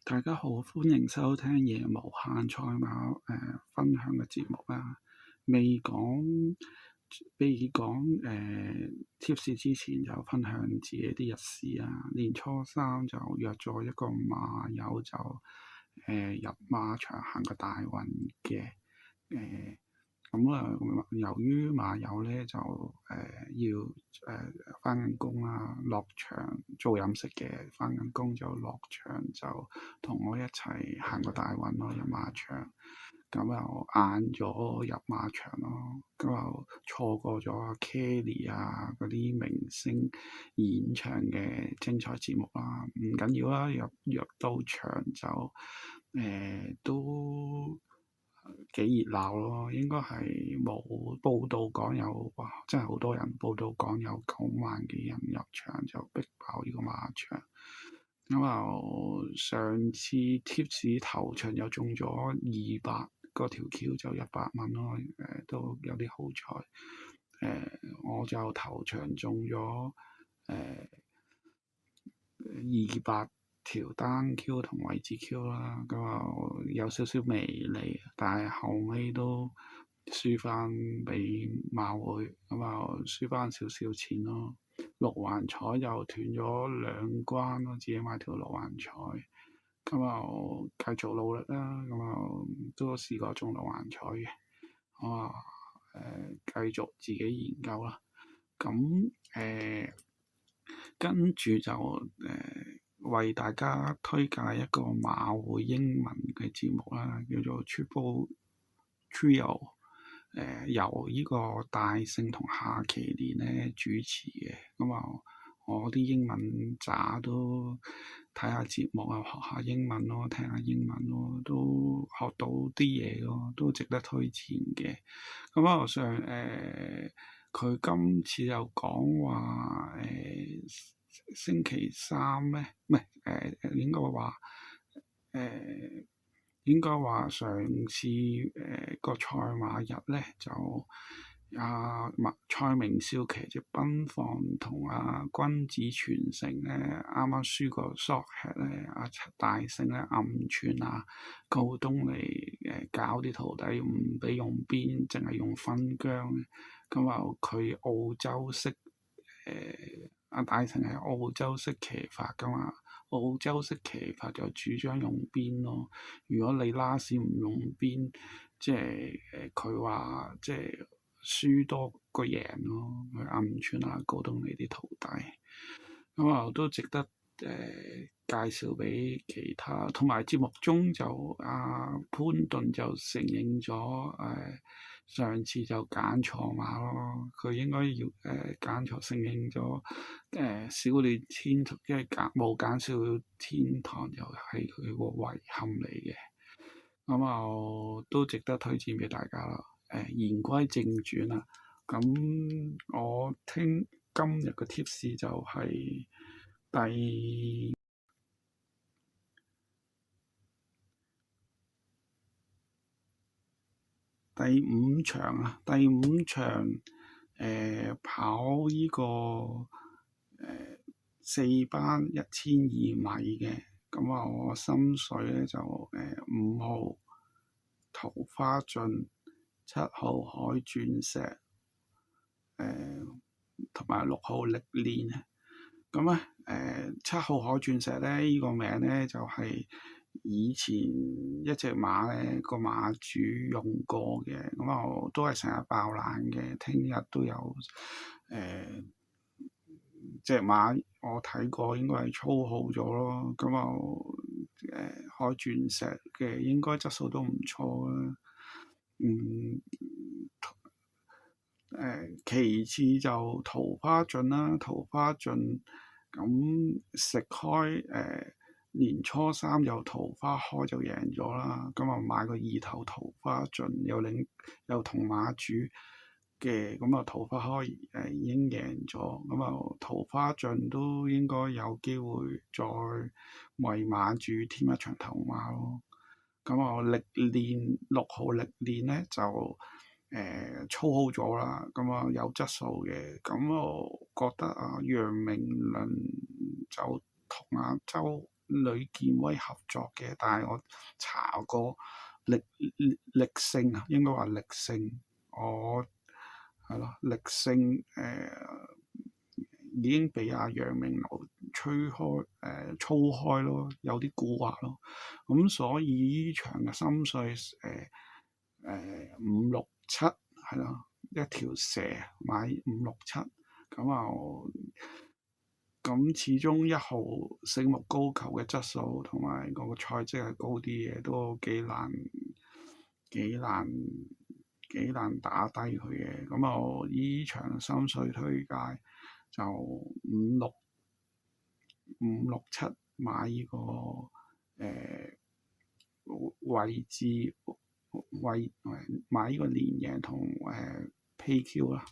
大家好，歡迎收聽夜無限賽馬分享嘅節目啦。未講貼士之前，就分享自己啲日事啊。年初三就約咗一個馬友就入馬場行個大運嘅由於馬友咧就要返緊工啦，落場做飲食嘅，返緊工就落場就同我一齊行個大運咯，入馬場。咁又晏咗入馬場咯，咁又錯過咗阿 Kelly 啊嗰啲明星演唱嘅精彩節目啦，唔緊要啦，入到場就都幾熱鬧咯，應該係冇報道講有，哇！真係好多人報道講有9萬幾人入場，就逼爆呢個馬場。咁上次貼士頭場又中咗200，嗰條橋就100蚊咯，都有啲好彩。我就頭場中咗200條單 Q 同位置 Q 啦，咁有少少微利，但係後尾都輸翻俾馬會，輸翻少少錢咯。六環彩就斷咗2關咯，自己買條六環彩，繼續努力啦，都試過中六環彩嘅，繼續自己研究啦。跟住就為大家推介一個馬會英文嘅節目啦，叫做 Triple Trio，由呢個大聖同夏奇連咧主持嘅。我啲英文渣都睇下節目啊，學下英文咯，聽下英文咯，都學到啲嘢咯，都值得推薦嘅。佢今次又講話星期三咧，唔係應該話上次個賽馬日咧就蔡明少騎隻奔放同君子傳承咧啱啱輸個 short head 咧，大聖咧暗串告東嚟搞啲徒弟唔俾用鞭，淨係用分疆。佢澳洲式大聖係澳洲式騎法噶嘛，澳洲式騎法就主張用鞭咯。如果你拉屎唔用鞭，即係佢話即係輸多過贏咯。佢暗串高東尼啲徒弟，都值得介紹俾其他。同埋節目中就潘頓就承認咗上次就揀錯馬咯，佢應該要揀錯，承認咗小鳥天即係冇揀小鳥天堂，又係佢個遺憾嚟嘅。都值得推薦俾大家啦。言歸正傳啦，我今日嘅貼士就係第五場跑呢個4班1200米嘅，我心水咧就5號桃花駿、7號海鑽石，同埋6號歷練。7號海鑽石咧，呢個名咧就係以前一隻馬咧個馬主用過嘅，我都係成日爆冷嘅。聽日都有隻馬我睇過，應該係操好咗咯。海鑽石嘅應該質素都唔錯啦。其次就桃花駿啦，桃花駿食開年初三有桃花開就贏咗啦。買個2頭桃花駿又同馬主嘅，桃花開已經贏咗。桃花駿都應該有機會再為馬主添一場頭馬咯。歷練6號歷練咧就操好咗啦，有質素嘅。我覺得楊明倫就同周呂健威合作嘅，但係我查過力勝啊，應該話力勝，我係咯力勝已經俾阿楊明流操開咯，有啲蠱惑咯，咁所以呢場嘅心水567係咯，一條蛇買567，咁始終1號醒目高球嘅質素同埋個賽績係高啲嘅，都幾難打低佢嘅。咁我依場心水推介就567買呢個位置買呢個連贏同PQ 啦。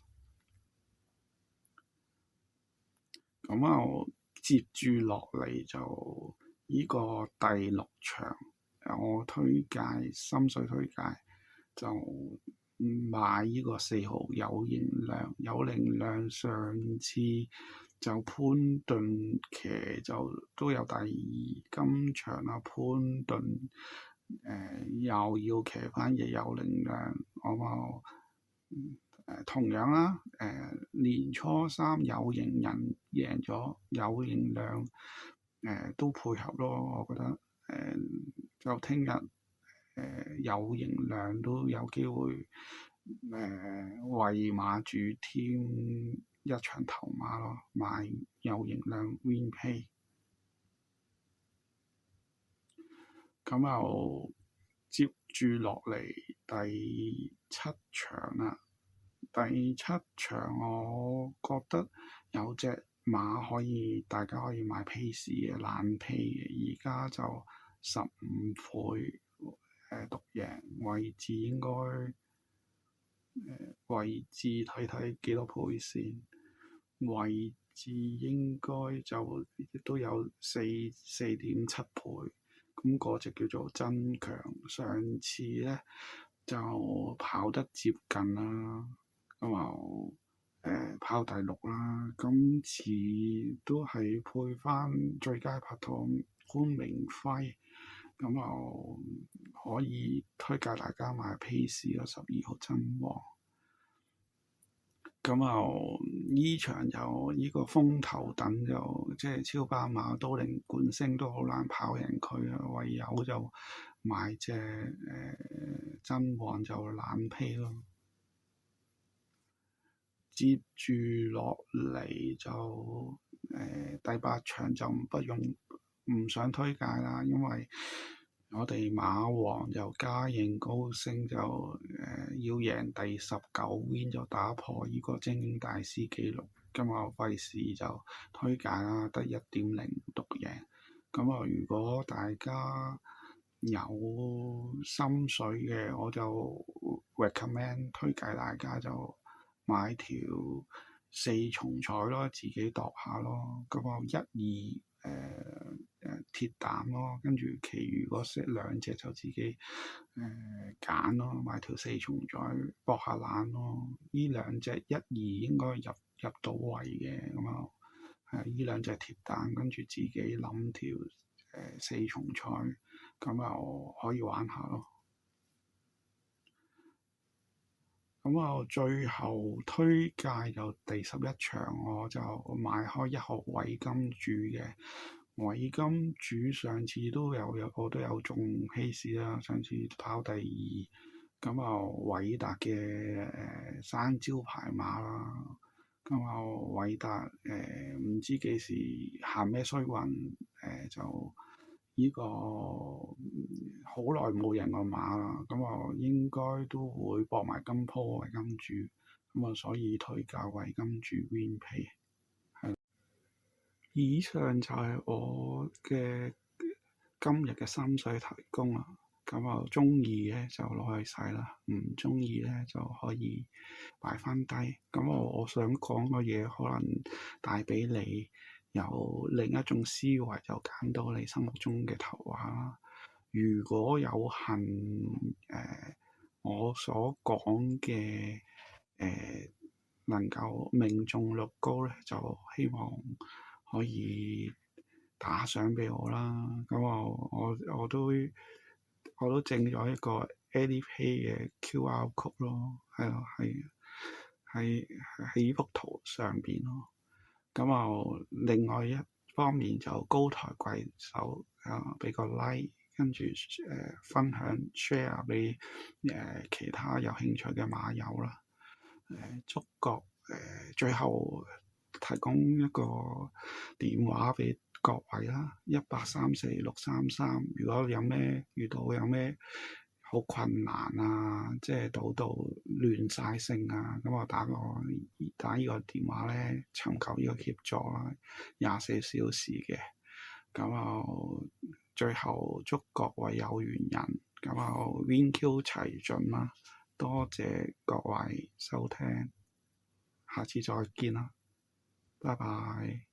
咁接住落嚟就呢個第6場，我心水推介就買呢個4號有靈亮上次就潘頓騎就都有第2，今場潘頓又要騎翻嘅有靈亮，同樣啦，年初3有型人贏咗，有靈亮都配合咯，我覺得就聽日有靈亮都有機會為馬主添一場頭馬咯，買有靈亮 win pay。咁又接住落嚟第7場啦。第7場我覺得有隻馬大家可以買 pace 嘅冷皮嘅，而家就15倍獨贏，位置應該位置睇幾多倍先，位置應該就都有4.7倍，咁嗰隻叫做增強，上次咧就跑得接近啦。跑第6啦，今次都係配翻最佳拍檔潘明輝，可以推介大家買 pace 咯，12號真王。呢場就呢個風頭等就即係超班馬都靈冠星都好難跑贏佢啊，唯有就買隻真王就冷皮咯。接住落嚟就第8場就唔想推介啦，因為我哋馬王就嘉應高升就要贏第19 win 就打破呢個精英大師紀錄，咁我費事就推介啦，得1.0獨贏。如果大家有心水嘅，我就 recommend 推介大家就買條4重彩咯，自己度下咯。1、2鐵膽咯，跟住其餘嗰2隻就自己揀咯，買條4重彩搏下冷咯。呢2隻1、2應該入到位嘅，呢2隻鐵膽，跟住自己諗條4重彩，可以玩下咯。最後推介就第11場，我就買開1號偉金主嘅。偉金主上次我都有中希士啦，上次跑第2，偉達嘅生招牌馬啦，偉達唔知幾時行咩衰運，就呢個好耐冇贏過馬啦，應該都會搏埋今鋪偉金主，所以推介偉金主 win pay。以上就係我嘅今日嘅心水提供啦。鍾意咧就攞去使啦，唔鍾意咧就可以擺翻低。我想講嘅嘢可能帶俾你有另一種思維，就揀到你心目中嘅頭馬啦。如果有幸我所講嘅能夠命中率高咧，就希望可以打賞俾我啦。咁我都整咗一個 Alipay 嘅 QR code 咯，係啊，喺呢幅圖上邊咯。咁另外一方面就高抬貴手俾個 like，跟住分享 share 俾其他有興趣嘅馬友啦。觸覺最後提供一個電話俾各位啦，1834633。如果遇到有咩好困難啊，即係賭到亂晒性啊，咁我打呢個電話咧，尋求呢個協助啦，24小時嘅。咁最後祝各位有緣人Win Q 齊盡啦！多謝各位收聽，下次再見啦，拜拜。